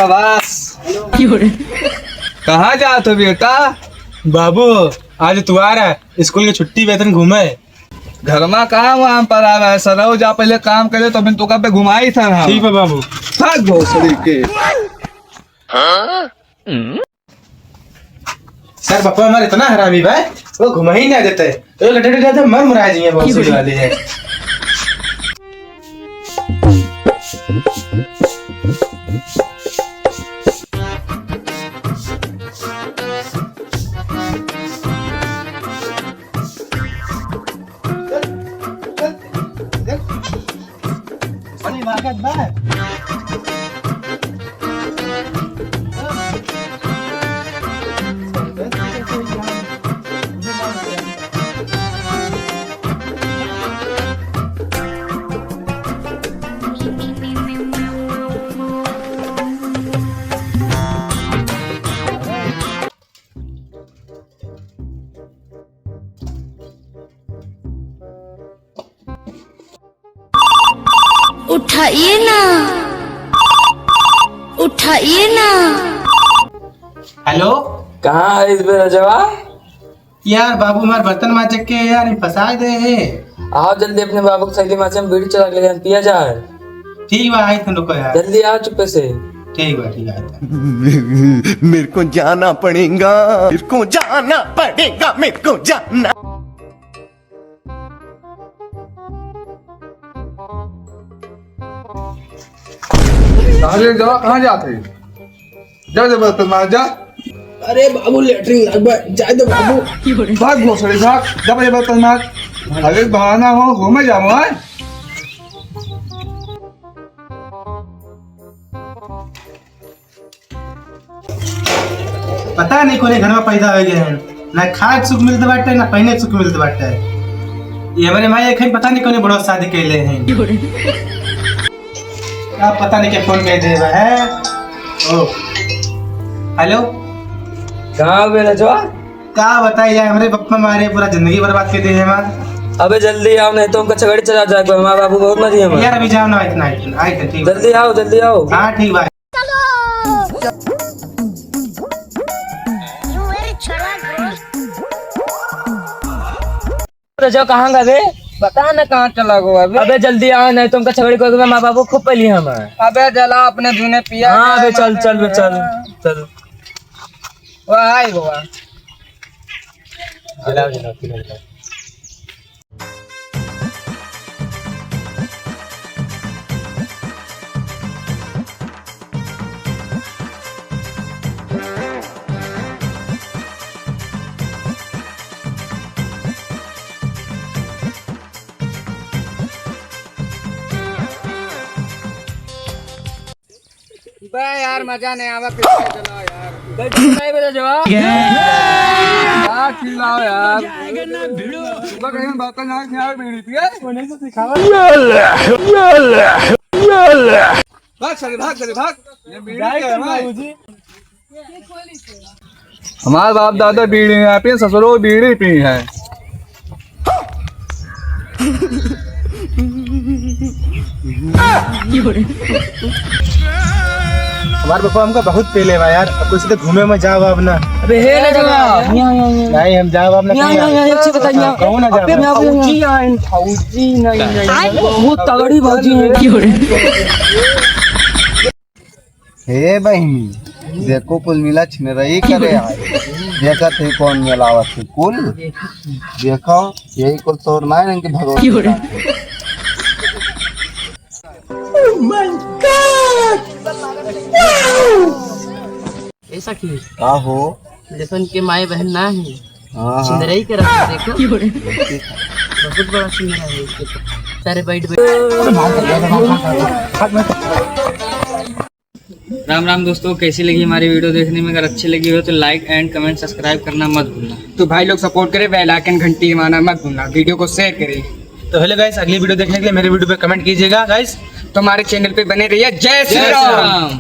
शाबाश। कहाँ जात हो बेटा? बाबू आज इतवार है, स्कूल की छुट्टी वेतन घूमे। घर में काम वाम पर आ रहा है सर, जा पहले काम करे तो बिन तो पे घुमाई था ना। ठीक है बाबू। भाग भोसड़ी के। सर पापा हमारे इतना हरामी भाई, वो घुमा ही नहीं देते, तो लटे जाते मर मुरा जाएंगे बहुत सी वाले हैं। उठाइए ना, उठाइए ना। हेलो, कहाँ है इस बेरजवा? यार बाबू हमारे बर्तन मांज के यार फंसा दे है। आओ जल्दी अपने बाबू को सैली माचे में बीड़ी चला के ले पिया जाए। ठीक बा, आई तुम रुको यार। जल्दी आओ चुपके से। ठीक बा, ठीक है। मेरे को जाना पड़ेगा, मेरे को जाना पड़ेगा, मेरे को जाना। कहाँ जाते? जा जा बर्तन मार जा। अरे बाबू लेटरिन जाए दो बाबू। भाग भोसड़ी भाग, जा पहले बर्तन मार। अरे बहाना हो घूमे जाओ। पता नहीं कोने घर में पैदा हो गए हैं, ना खाए के सुख मिलते बाटे ना पहने के सुख मिलते बाटे। ये हमारे माई एक पता नहीं कोने बड़ा शादी कैले हैं। आप पता नहीं क्या फोन कर दे रहा है। ओ हेलो, कहाँ बेरजवा? क्या बताइए यार, हमारे पप्पा मारे पूरा जिंदगी बर्बाद कर दी है हमारा। अबे जल्दी आओ नहीं तो हमका छगड़ी चला जाएगा। हमारे बाबू बहुत मरी है। यार अभी जाओ ना, इतना इतना आई ठीक। जल्दी आओ, जल्दी आओ। हाँ ठीक भाई। बेरजवा कहाँ गए? पता न कहाँ चला गया अभी। अबे जल्दी आओ नहीं तो हमका छगड़ी को माँ बाबू खूब पली हम। अबे जला अपने धुने पिया। हाँ अबे चल चल बे चल चल। वो आई गोवा। जलाओ जलाओ जलाओ। बे यार मजा नहीं आवा, पीछे चलाओ यार। नहीं बेरजवा। यार खिलाओ यार। सुबह कहीं बर्तन ना खिलाओ, बीड़ी पिए। भाग चले भाग चले भाग। ये बीड़ी क्या है भाई? हमारे बाप दादा बीड़ी नहीं पी, ससुरो बीड़ी पी है। हमारे पापा हमको बहुत पहले बा यार, अब कुछ तो घूमे में जाओ अब ना। अबे हे ना जगह नहीं हम जाओ अब ना। अच्छी बताइए। कौन ना जाओ? फौजी आए, फौजी नहीं बहुत तगड़ी फौजी है। हे बहनी देखो कुल मिला छिन रही करे आए देखा थे कौन मिलावत थे कुल देखो यही कुल तोड़ ना है इनके भगवान। ऐसा क्यों? का हो लेकिन के माए बहन ना है। हाँ सिंदरई के रखा देखो बहुत बड़ा सिंदरा है इसके सारे बैठ राम राम दोस्तों, कैसी लगी हमारी वीडियो देखने में? अगर अच्छी लगी हो तो लाइक एंड कमेंट सब्सक्राइब करना मत भूलना। तो भाई लोग सपोर्ट करें, बेल आइकन घंटी दबाना मत भूलना, वीडियो को शेयर करें। तो हेलो गाइस, अगली वीडियो देखने के लिए मेरे वीडियो पे कमेंट कीजिएगा गाइस। तो हमारे चैनल पे बने रहिए। जय श्री राम।